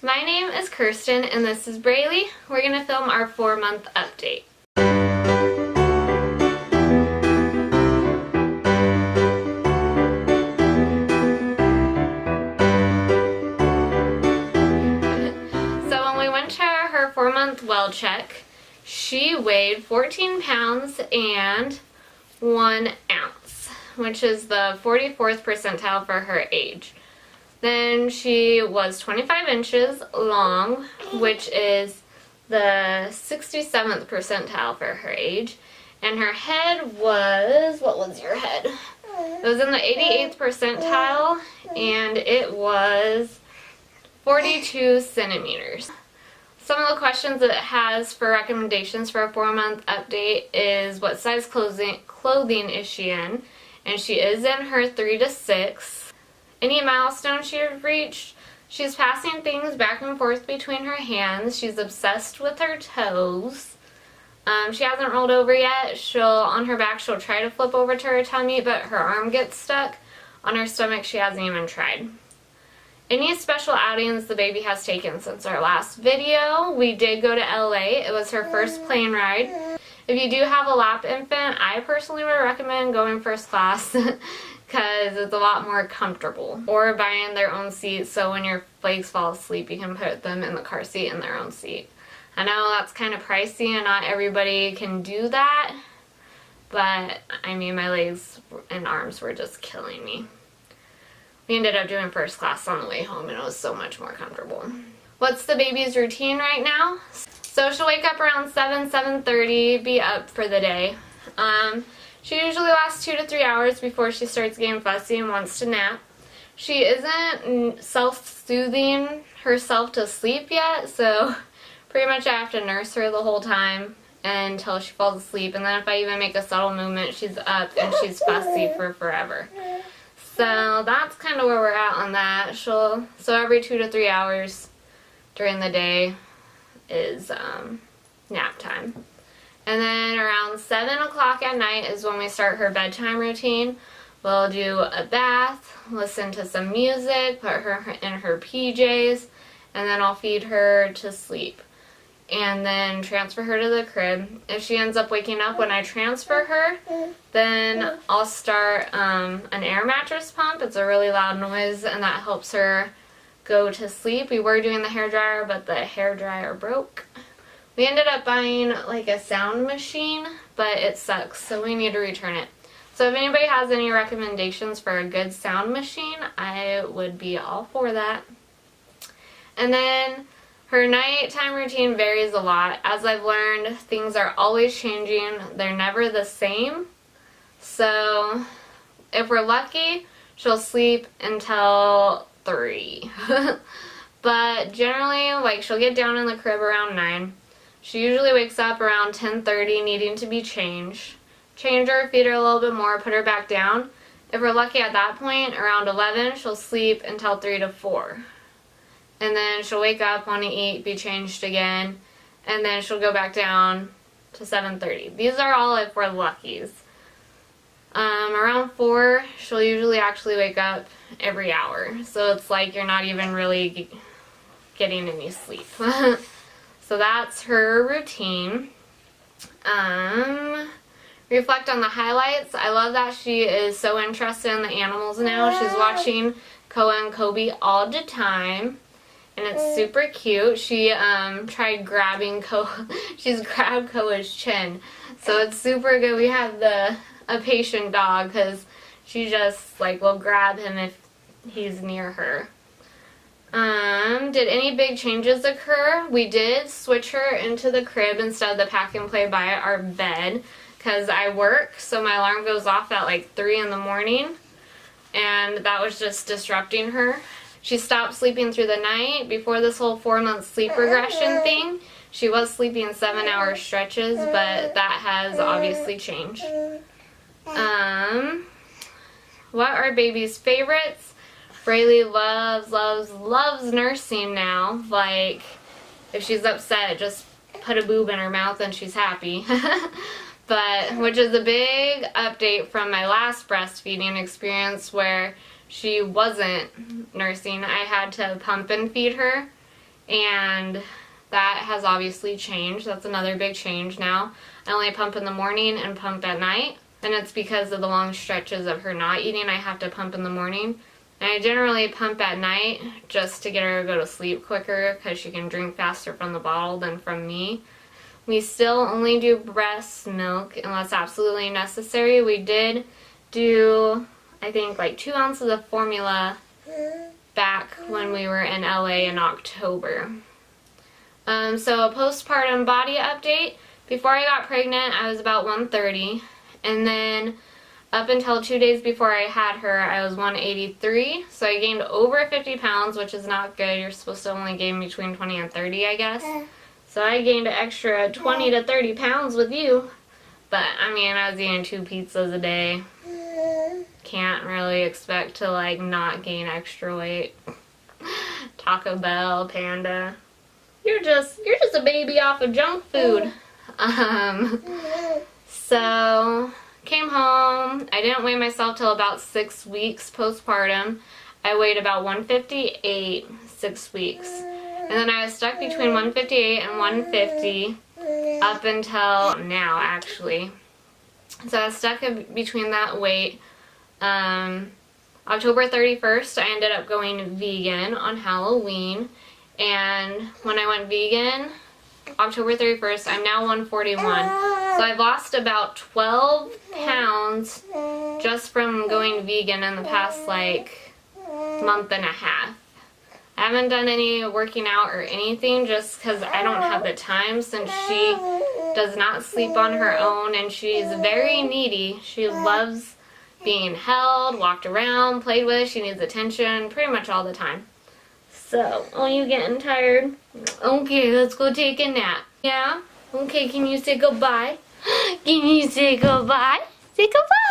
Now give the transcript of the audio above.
My name is Kirsten and this is Braylee. We're going to film our 4-month update. So when we went to her 4-month well check, she weighed 14 pounds and 1 ounce, which is the 44th percentile for her age. Then she was 25 inches long, which is the 67th percentile for her age. And her head was, what was your head? It was in the 88th percentile, and it was 42 centimeters. Some of the questions it has for recommendations for a 4-month update is what size clothing is she in? And she is in her 3 to 6. Any milestone she has reached, she's passing things back and forth between her hands. She's obsessed with her toes. She hasn't rolled over yet. On her back, she'll try to flip over to her tummy, but her arm gets stuck. On her stomach, she hasn't even tried. Any special outings the baby has taken since our last video? We did go to LA. It was her first plane ride. If you do have a lap infant, I personally would recommend going first class because it's a lot more comfortable. Or buying their own seat so when your legs fall asleep, you can put them in the car seat in their own seat. I know that's kind of pricey and not everybody can do that, but I mean, my legs and arms were just killing me. We ended up doing first class on the way home and it was so much more comfortable. What's the baby's routine right now? So she'll wake up around 7:30, be up for the day. She usually lasts 2 to 3 hours before she starts getting fussy and wants to nap. She isn't self-soothing herself to sleep yet, so pretty much I have to nurse her the whole time until she falls asleep. And then if I even make a subtle movement, she's up and she's fussy for forever. So that's kind of where we're at on that. So every 2 to 3 hours during the day is nap time. And then around 7 o'clock at night is when we start her bedtime routine. We'll do a bath, listen to some music, put her in her PJs, and then I'll feed her to sleep. And then transfer her to the crib. If she ends up waking up when I transfer her, then I'll start an air mattress pump. It's a really loud noise and that helps her go to sleep. We were doing the hairdryer, but the hairdryer broke. We ended up buying like a sound machine, but it sucks, so we need to return it. So if anybody has any recommendations for a good sound machine, I would be all for that. And then her nighttime routine varies a lot. As I've learned, things are always changing. They're never the same. So if we're lucky, she'll sleep until 3. But generally, like, she'll get down in the crib around 9. She usually wakes up around 10:30 needing to be changed. Change her, feed her a little bit more, put her back down. If we're lucky at that point, around 11, she'll sleep until 3 to 4. And then she'll wake up, want to eat, be changed again, and then she'll go back down to 7:30. These are all if we're luckies. Around 4, she'll usually actually wake up every hour. So it's like you're not even really getting any sleep. So that's her routine. Reflect on the highlights. I love that she is so interested in the animals now. She's watching Koa and Kobe all the time. And it's super cute. She tried grabbing Koa. She's grabbed Koa's chin. So it's super good. We have a patient dog because she just like will grab him if he's near her. Did any big changes occur? We did switch her into the crib instead of the pack and play by our bed because I work, so my alarm goes off at like 3 in the morning and that was just disrupting her. She stopped sleeping through the night. Before this whole 4-month sleep regression thing, she was sleeping 7-hour stretches, but that has obviously changed. What are baby's favorites? Braylee loves nursing now. Like, if she's upset, just put a boob in her mouth and she's happy. But, which is a big update from my last breastfeeding experience where she wasn't nursing. I had to pump and feed her. and that has obviously changed. That's another big change now. I only pump in the morning and pump at night, and it's because of the long stretches of her not eating. I have to pump in the morning, and I generally pump at night just to get her to go to sleep quicker because she can drink faster from the bottle than from me. We still only do breast milk unless absolutely necessary. We did do, I think, like 2 ounces of formula back when we were in LA in October. So a postpartum body update. Before I got pregnant, I was about 130, and then up until 2 days before I had her, I was 183, so I gained over 50 pounds, which is not good. You're supposed to only gain between 20 and 30, I guess. So I gained an extra 20 to 30 pounds with you, but I mean, I was eating 2 pizzas a day. Can't really expect to like not gain extra weight. Taco Bell, Panda. You're just a baby off of junk food. So came home. I didn't weigh myself till about 6 weeks postpartum. I weighed about 158 6 weeks. And then I was stuck between 158 and 150 up until now, actually. So I was stuck between that weight. October 31st, I ended up going vegan on Halloween. And when I went vegan, October 31st, I'm now 141. So I've lost about 12 pounds just from going vegan in the past, like, month and a half. I haven't done any working out or anything just because I don't have the time, since she does not sleep on her own and she's very needy. She loves being held, walked around, played with. She needs attention pretty much all the time. So, oh, you getting tired? Okay, let's go take a nap. Yeah? Okay, can you say goodbye? Can you say goodbye? Say goodbye.